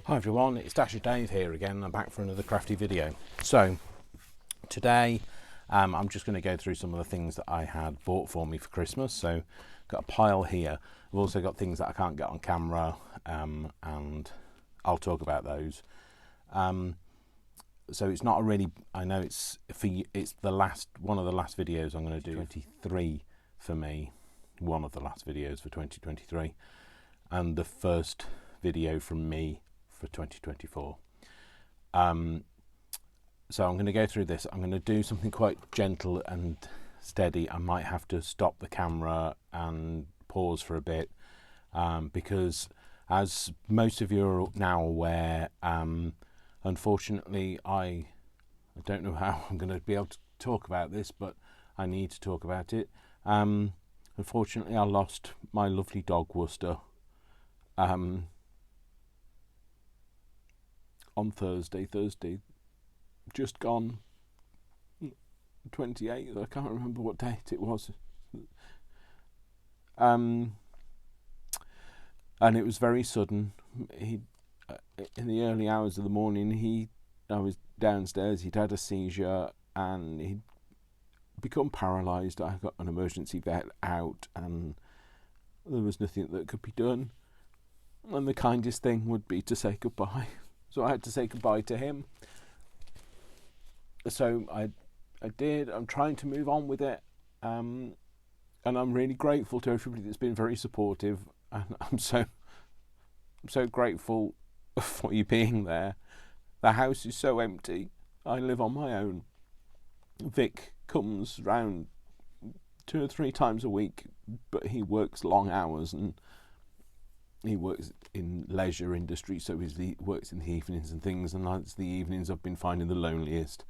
Hi everyone, it's Dasher Dave here again. I'm back for another crafty video. So today I'm just going to go through some of the things that I had bought for me for Christmas. So got a pile here. I've also got things that I can't get on camera, and I'll talk about those. So it's not a really, I know it's the last one of the last videos I'm going to do. 23 for me, one of the last videos for 2023, and the first video from me for 2024. So I'm going to go through this. I'm going to do something quite gentle and steady. I might have to stop the camera and pause for a bit, because as most of you are now aware, unfortunately I don't know how I'm going to be able to talk about this, but I need to talk about it. Unfortunately I lost my lovely dog Worcester on Thursday just gone, 28th, I can't remember what date it was, and it was very sudden. He in the early hours of the morning, I was downstairs, he'd had a seizure and he'd become paralysed. I got an emergency vet out and there was nothing that could be done, and the kindest thing would be to say goodbye. So I had to say goodbye to him. So I did. I'm trying to move on with it, and I'm really grateful to everybody that's been very supportive, and I'm so grateful for you being there. The house is so empty. I live on my own. Vic comes round 2 or 3 times a week, but he works long hours and he works in leisure industry, so he works in the evenings and things, and it's the evenings I've been finding the loneliest.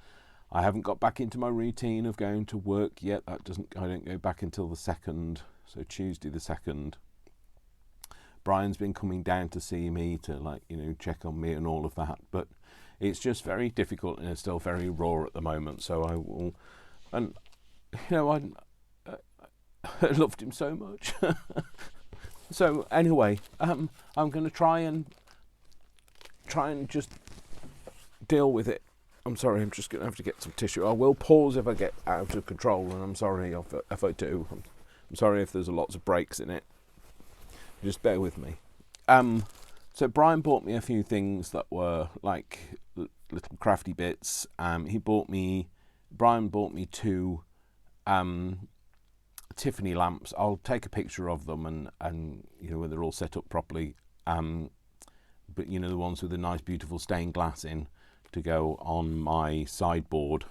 I haven't got back into my routine of going to work yet. I don't go back until the 2nd, so Tuesday the 2nd. Brian's been coming down to see me to check on me and all of that, but it's just very difficult and it's still very raw at the moment. So I will, and I loved him so much. So anyway, I'm going to try and just deal with it. I'm sorry, I'm just going to have to get some tissue. I will pause if I get out of control, and I'm sorry if I do. I'm sorry if there's lots of breaks in it. Just bear with me. So Brian bought me a few things that were like little crafty bits. Brian bought me 2 Tiffany lamps. I'll take a picture of them and when they're all set up properly. But the ones with the nice beautiful stained glass in to go on my sideboard.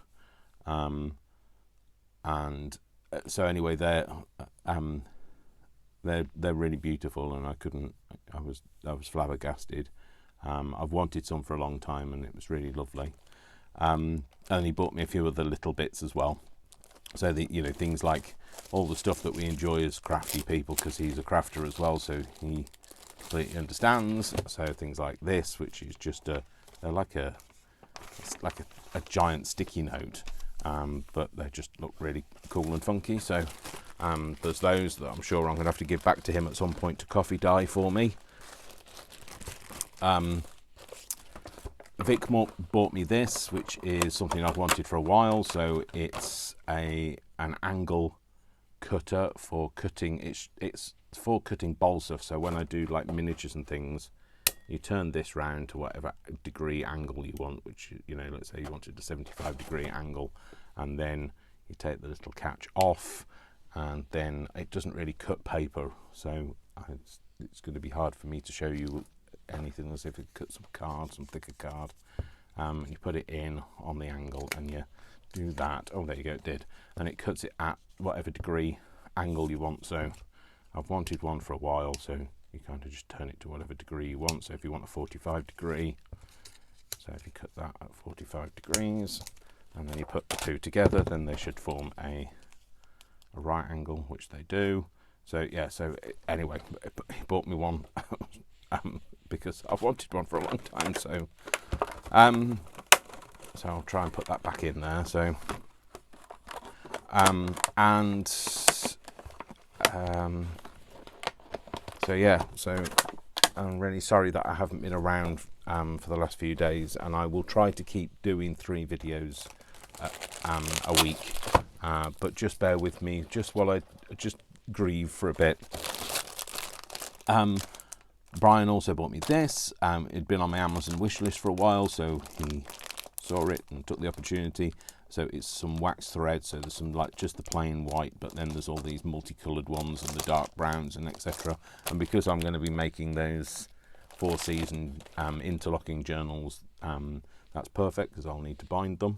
And so anyway, they're really beautiful, and I was flabbergasted. I've wanted some for a long time, and it was really lovely. And he bought me a few other little bits as well. So things like all the stuff that we enjoy as crafty people, because he's a crafter as well, so he completely understands. So things like this, which is just it's like a giant sticky note, but they just look really cool and funky. So there's those that I'm sure I'm going to have to give back to him at some point to coffee dye for me. Vic bought me this, which is something I've wanted for a while. So it's an angle cutter for cutting. It's for cutting balsa. So when I do like miniatures and things, you turn this round to whatever degree angle you want, which let's say you wanted a 75-degree angle, and then you take the little catch off, and then it doesn't really cut paper, so it's going to be hard for me to show you anything as if it cuts some thicker card. And you put it in on the angle and you do that. Oh, there you go, it did. And it cuts it at whatever degree angle you want. So I've wanted one for a while, so you kind of just turn it to whatever degree you want. So if you want a 45 degree, so if you cut that at 45 degrees and then you put the 2 together, then they should form a right angle, which they do. So yeah, anyway, he bought me one because I've wanted one for a long time. So I'll try and put that back in there. So so yeah, so I'm really sorry that I haven't been around for the last few days, and I will try to keep doing 3 videos a week, but just bear with me just while I just grieve for a bit. Brian also bought me this. It'd been on my Amazon wish list for a while, so he saw it and took the opportunity. So it's some wax thread, so there's some like just the plain white, but then there's all these multicolored ones and the dark browns and etc. And because I'm going to be making those 4-season interlocking journals, that's perfect because I'll need to bind them.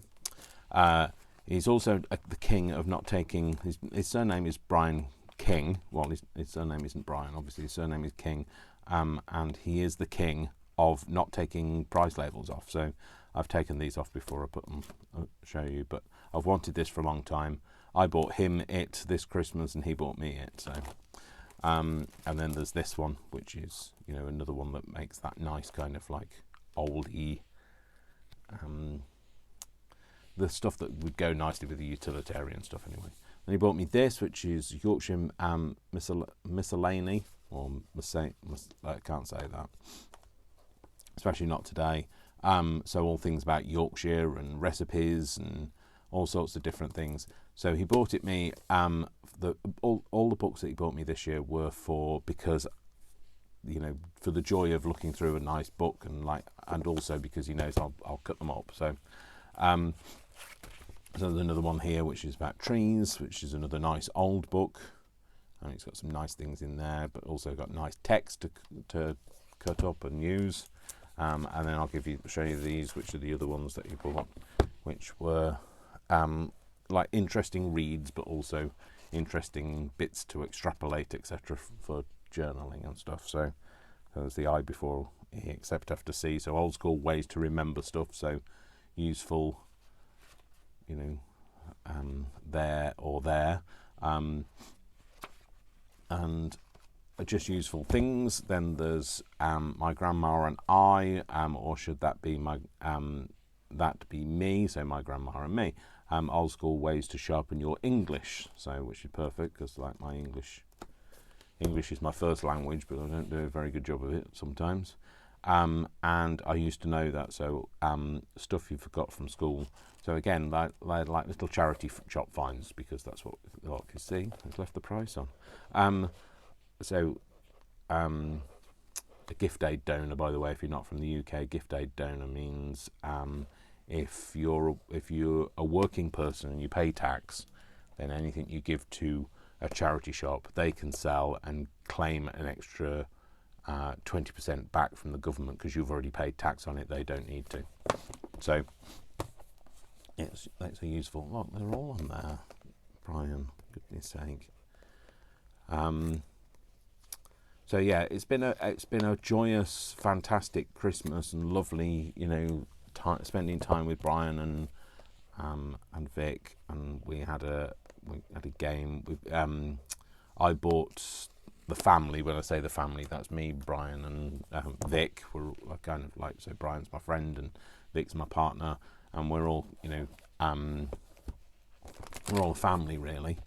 He's also the king of not taking, his surname is Brian King. Well, his surname isn't Brian, obviously his surname is King, and he is the king of not taking price labels off. So I've taken these off before I put them, I'll show you, but I've wanted this for a long time. I bought him it this Christmas and he bought me it. So and then there's this one, which is, you know, another one that makes that nice kind of like oldie, the stuff that would go nicely with the utilitarian stuff anyway. And he bought me this, which is Yorkshire miscellany, or I can't say that, especially not today. So all things about Yorkshire and recipes and all sorts of different things. So he bought it me. All the books that he bought me this year were because, you know, for the joy of looking through a nice book, and also because he knows I'll cut them up. So so there's another one here which is about trees, which is another nice old book, and it's got some nice things in there, but also got nice text to cut up and use. And then I'll show you these, which are the other ones that he bought, which were like interesting reads, but also interesting bits to extrapolate, etc., for journaling and stuff. So there's the I before E, except after C. So old school ways to remember stuff. So useful, you know, there or there, and just useful things. Then there's my grandma and I, or should that be that be me? So my grandma and me. Old school ways to sharpen your English. So which is perfect because like my English is my first language, but I don't do a very good job of it sometimes. And I used to know that. So stuff you forgot from school. So again, like little charity shop finds, because that's what you see. I've left the price on. So a gift aid donor, by the way, if you're not from the UK, gift aid donor means if you're a working person and you pay tax, then anything you give to a charity shop, they can sell and claim an extra 20% back from the government because you've already paid tax on it. They don't need to. So it's a useful. Look, they're all on there, Brian. Goodness sake. So yeah, it's been a joyous, fantastic Christmas and lovely, you know, spending time with Brian and Vic, and we had a game. I bought the family. When I say the family, that's me, Brian, and Vic. We're kind of like, so Brian's my friend and Vic's my partner, and we're all, you know, we're all a family really.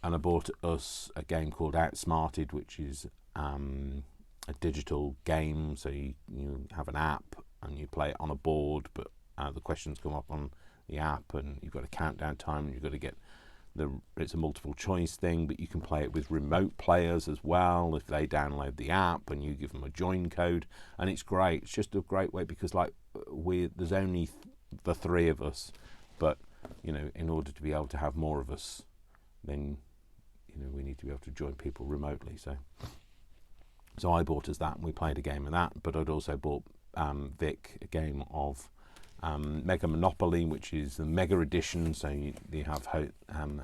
And I bought us a game called Outsmarted, which is a digital game. So you have an app and you play it on a board, but the questions come up on the app, and you've got a countdown time, and you've got to get it's a multiple choice thing, but you can play it with remote players as well if they download the app and you give them a join code, and it's great. It's just a great way because like there's only the 3 of us, but you know, in order to be able to have more of us, then you know, we need to be able to join people remotely. So I bought us that, and we played a game of that. But I'd also bought Vic a game of Mega Monopoly, which is the mega edition. So you have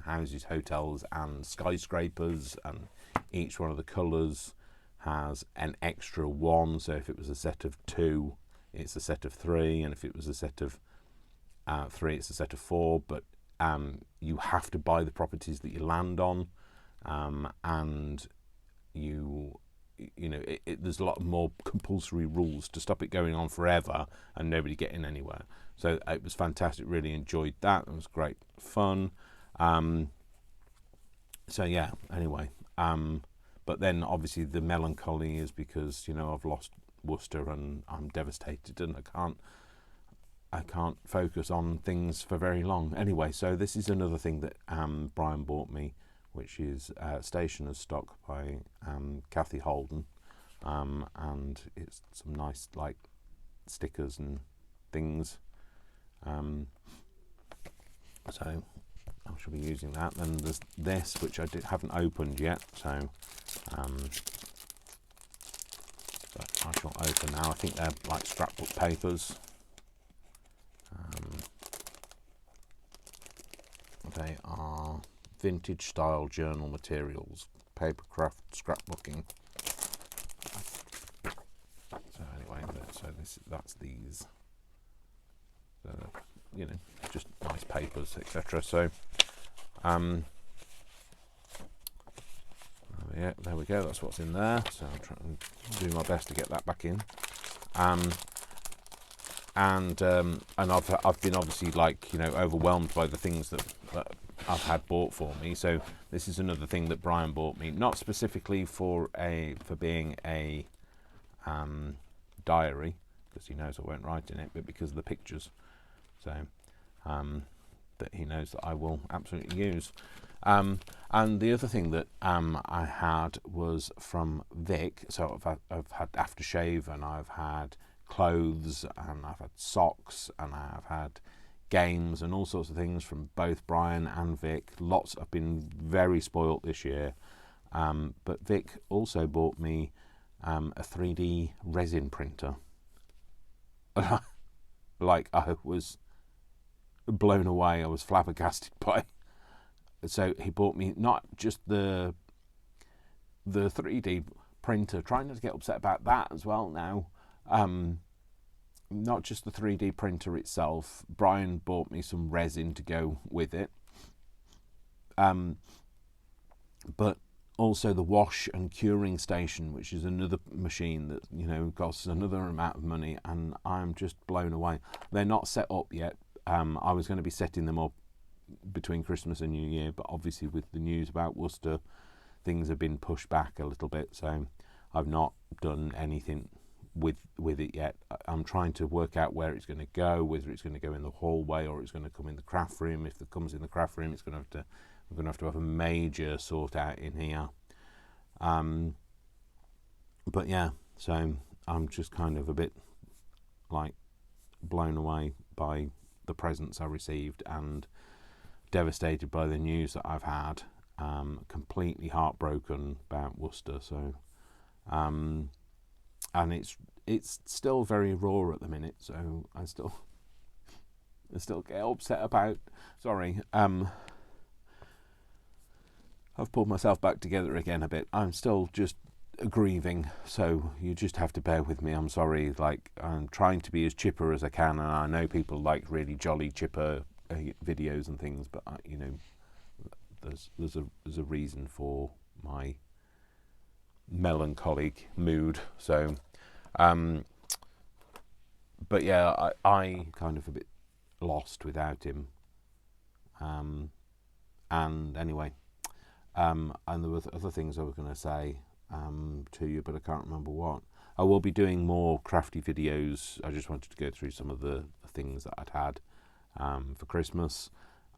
houses, hotels, and skyscrapers, and each one of the colours has an extra 1. So if it was a set of 2, it's a set of 3, and if it was a set of 3, it's a set of 4. But you have to buy the properties that you land on, and you know, there's a lot more compulsory rules to stop it going on forever and nobody getting anywhere. So it was fantastic. Really enjoyed that. It was great fun. So yeah. Anyway, but then obviously the melancholy is because, you know, I've lost Worcester, and I'm devastated, and I can't focus on things for very long. Anyway, so this is another thing that Brian bought me, which is Stationer's Stock by Kathy Holden, and it's some nice like stickers and things. So I shall be using that. Then there's this, which I haven't opened yet, so I shall open now. I think they're like scrapbook papers. They are vintage style journal materials, papercraft scrapbooking. So anyway, that's these. So, you know, just nice papers, etc. So, yeah, there we go. That's what's in there. So I'm trying to do my best to get that back in. And I've been obviously, like, you know, overwhelmed by the things that I've had bought for me. So this is another thing that Brian bought me, not specifically for being a diary, because he knows I won't write in it, but because of the pictures. So that he knows that I will absolutely use. And the other thing that I had was from Vic. So I've had aftershave, and I've had clothes, and I've had socks, and I've had games and all sorts of things from both Brian and Vic. I've been very spoilt this year. But Vic also bought me a 3D resin printer. Like, I was blown away. I was flabbergasted by. So he bought me not just the 3D printer. Trying not to get upset about that as well now. Not just the 3D printer itself. Brian bought me some resin to go with it. But also the wash and curing station, which is another machine that, you know, costs another amount of money, and I'm just blown away. They're not set up yet. I was going to be setting them up between Christmas and New Year, but obviously with the news about Worcester, things have been pushed back a little bit, so I've not done anything with it yet. I'm trying to work out where it's going to go, whether it's going to go in the hallway or it's going to come in the craft room. If it comes in the craft room, we're going to have a major sort out in here. But yeah, so I'm just kind of a bit like blown away by the presents I received and devastated by the news that I've had. Completely heartbroken about Worcester. So, and it's still very raw at the minute. So I still get upset about. Sorry. I've pulled myself back together again a bit. I'm still just grieving, so you just have to bear with me. I'm sorry. Like, I'm trying to be as chipper as I can, and I know people like really jolly chipper videos and things, but you know, there's a reason for my melancholic mood. So, but yeah, I kind of a bit lost without him. And anyway. And there were other things I was going to say to you, but I can't remember what. I will be doing more crafty videos. I just wanted to go through some of the things that I'd had for Christmas,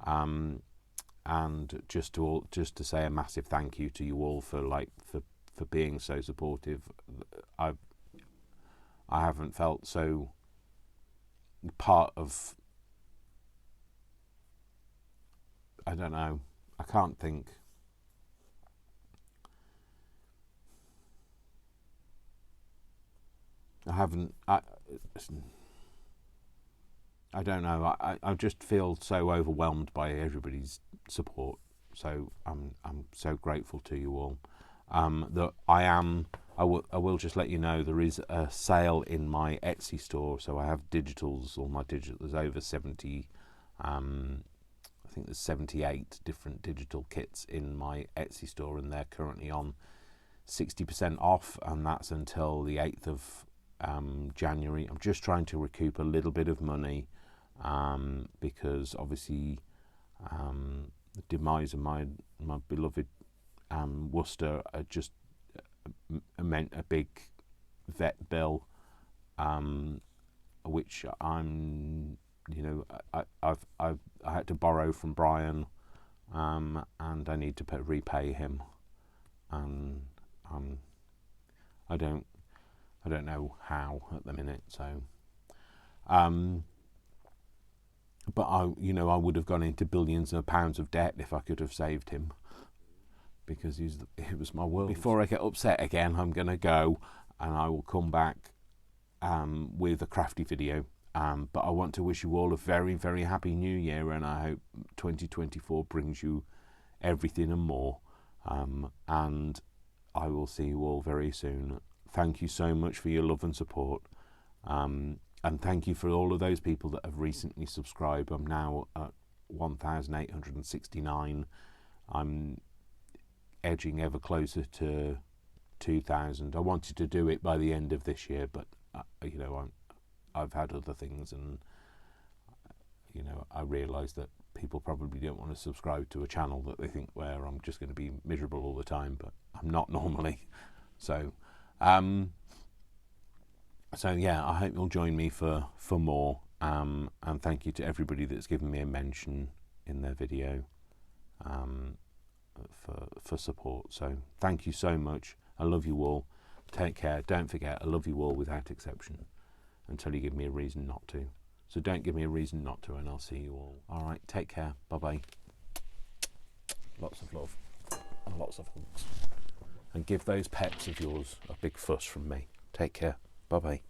and just to say a massive thank you to you all for being so supportive. I haven't felt so part of. I don't know. I can't think. I don't know. I just feel so overwhelmed by everybody's support. So I'm so grateful to you all. That I will just let you know there is a sale in my Etsy store. So I have digitals. All my there's over 70. I think there's 78 different digital kits in my Etsy store, and they're currently on 60% off, and that's until the 8th of January. I'm just trying to recoup a little bit of money because obviously the demise of my beloved Worcester just meant a big vet bill, which I'm, you know, I had to borrow from Brian, and I need to repay him, and I don't know how at the minute. So, but I would have gone into billions of pounds of debt if I could have saved him, because it was my world. Before I get upset again, I'm gonna go, and I will come back with a crafty video. But I want to wish you all a very, very happy new year, and I hope 2024 brings you everything and more. And I will see you all very soon. Thank you so much for your love and support. And thank you for all of those people that have recently subscribed. I'm now at 1,869. I'm edging ever closer to 2,000. I wanted to do it by the end of this year, but I've had other things, and I realise that people probably don't want to subscribe to a channel that they think where I'm just going to be miserable all the time, but I'm not normally. So yeah, I hope you'll join me for more, and thank you to everybody that's given me a mention in their video for support. So thank you so much. I love you all. Take care. Don't forget, I love you all without exception, until you give me a reason not to. So don't give me a reason not to, and I'll see you all. All right, take care. Bye-bye. Lots of love and lots of hugs. And give those pets of yours a big fuss from me. Take care. Bye-bye.